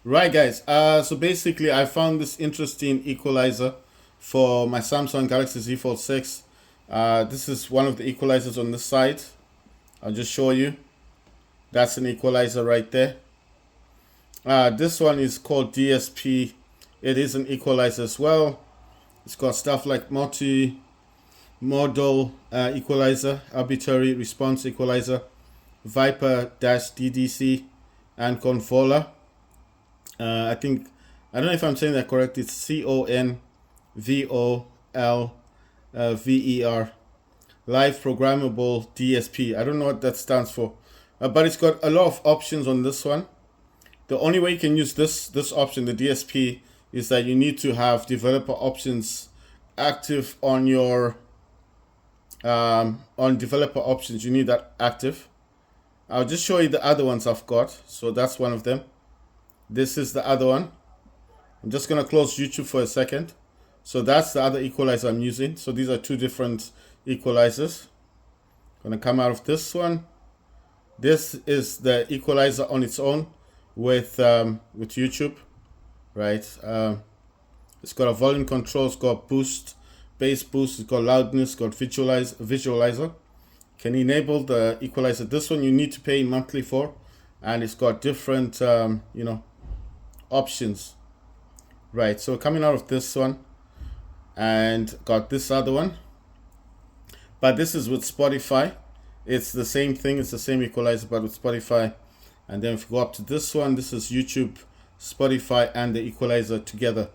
Right, guys. So basically, I found this interesting equalizer for my Samsung Galaxy Z Fold 6. This is one of the equalizers on this side. I'll just show you. That's an equalizer right there. This one is called DSP. It is an equalizer as well. It's got stuff like multi-modal equalizer, arbitrary response equalizer, Viper-DDC, and convoller. I don't know if I'm saying that correct. It's CONVOLVER, Live Programmable DSP. I don't know what that stands for, but it's got a lot of options on this one. The only way you can use this option, the DSP, is that you need to have developer options active on your on developer options. You need that active. I'll just show you the other ones I've got. So that's one of them. This is the other one. I'm just gonna close YouTube for a second. So that's the other equalizer I'm using. So these are two different equalizers. Gonna come out of this one. This is the equalizer on its own with YouTube, right? It's got a volume control. It's got boost, bass boost. It's got loudness. It's got visualizer. Can enable the equalizer. This one you need to pay monthly for, and it's got different options. Right, so coming out of this one and got this other one, but this is with Spotify. It's the same thing, it's the same equalizer but with Spotify. And then if you go up to this one, this is YouTube, Spotify, and the equalizer together.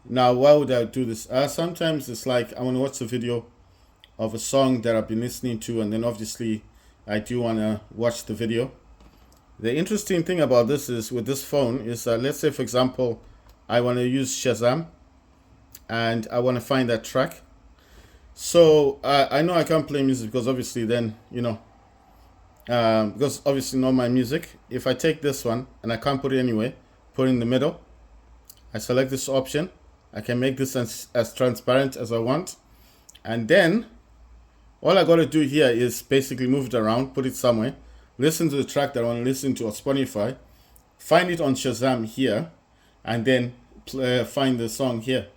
Now why would I do this? Sometimes it's like I want to watch a video of a song that I've been listening to, and then obviously I do want to watch the video. The interesting thing about this is with this phone is let's say for example I want to use Shazam and I want to find that track. So I know I can't play music because obviously then because obviously not my music. If I take this one and I can't put it anywhere, put it in the middle, I select this option. I can make this as transparent as I want, and then all I got to do here is basically move it around, put it somewhere, listen to the track that I want to listen to on Spotify, find it on Shazam here, and then find the song here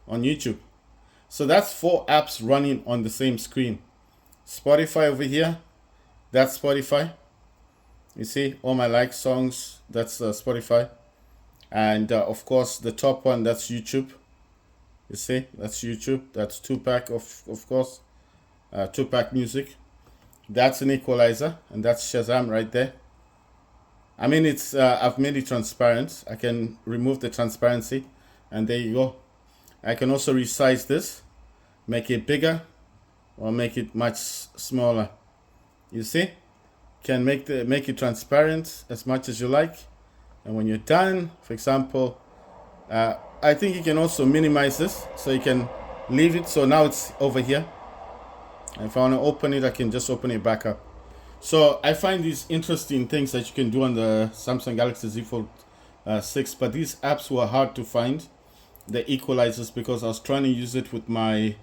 on YouTube. So that's 4 apps running on the same screen. Spotify over here, that's Spotify. You see all my like songs, that's Spotify. And of course the top one, that's YouTube. You see, that's YouTube. That's Tupac, of course. Tupac music. That's an equalizer, and that's Shazam right there. I mean, it's I've made it transparent. I can remove the transparency, and there you go. I can also resize this, make it bigger, or make it much smaller. You see, can make it transparent as much as you like, and when you're done, for example, I think you can also minimize this, so you can leave it. So now it's over here. And if I want to open it, I can just open it back up. So I find these interesting things that you can do on the Samsung Galaxy Z Fold 6, but these apps were hard to find, the equalizers, because I was trying to use it with my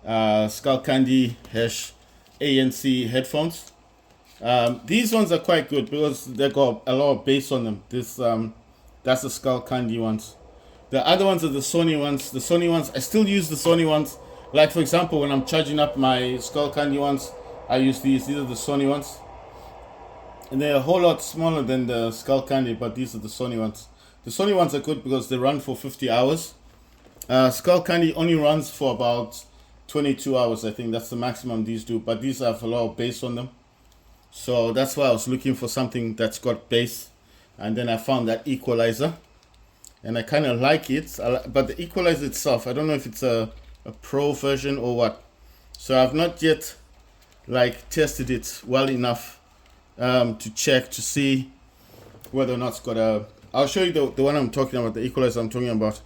Skullcandy Hash ANC headphones. These ones are quite good because they got a lot of bass on them. This that's the Skullcandy ones. The other ones are the Sony ones. The Sony ones, I still use the Sony ones. Like for example, when I'm charging up my Skullcandy ones, I use these. These are the Sony ones, and they're a whole lot smaller than the Skullcandy, but these are the Sony ones. The Sony ones are good because they run for 50 hours. Skullcandy only runs for about 22 hours. I think that's the maximum these do, but these have a lot of bass on them. So that's why I was looking for something that's got bass, and then I found that equalizer, and I kind of like it. But the equalizer itself, I don't know if it's a pro version or what. So I've not yet like tested it well enough to check to see whether or not it's got a. I'll show you the one I'm talking about, the equalizer I'm talking about.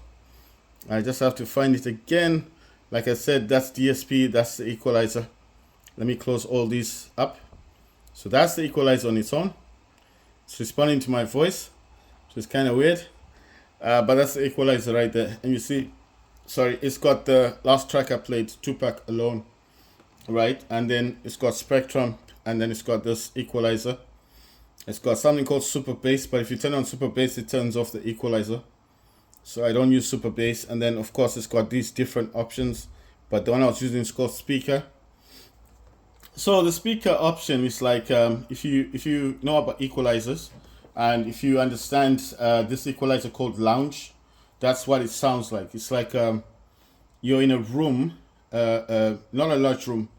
I just have to find it again. Like I said, that's DSP, that's the equalizer. Let me close all these up. So that's the equalizer on its own. It's responding to my voice, so it's kind of weird. But that's the equalizer right there. And you see, sorry, it's got the last track I played, Tupac alone, right? And then it's got Spectrum, and then it's got this equalizer. It's got something called super bass, but if you turn on super bass, it turns off the equalizer. So I don't use super bass. And then of course it's got these different options, but the one I was using is called speaker. So the speaker option is like if you know about equalizers, and if you understand this equalizer called lounge, that's what it sounds like. It's like you're in a room, not a large room.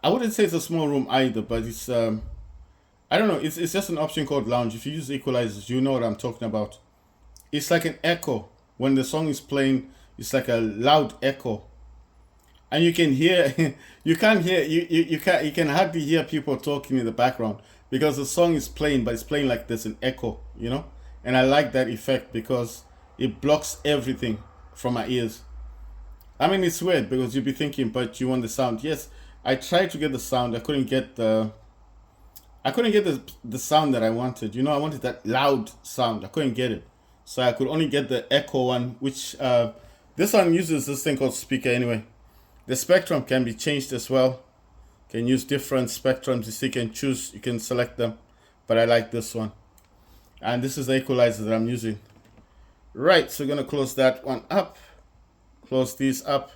I wouldn't say it's a small room either, but it's I don't know. It's just an option called lounge. If you use equalizers, you know what I'm talking about. It's like an echo when the song is playing. It's like a loud echo, and you can hear. You can't hear. You can hardly hear people talking in the background because the song is playing, but it's playing like there's an echo. And I like that effect because it blocks everything from my ears. I mean, it's weird because you'd be thinking, but you want the sound. Yes, I tried to get the sound. I couldn't get the sound that I wanted. I wanted that loud sound. I couldn't get it. So I could only get the echo one, which this one uses this thing called speaker anyway. The spectrum can be changed as well. You can use different spectrums. You can choose, you can select them. But I like this one. And this is the equalizer that I'm using. Right, so we're going to close that one up. Close these up.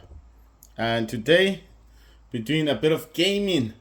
And today, we're doing a bit of gaming.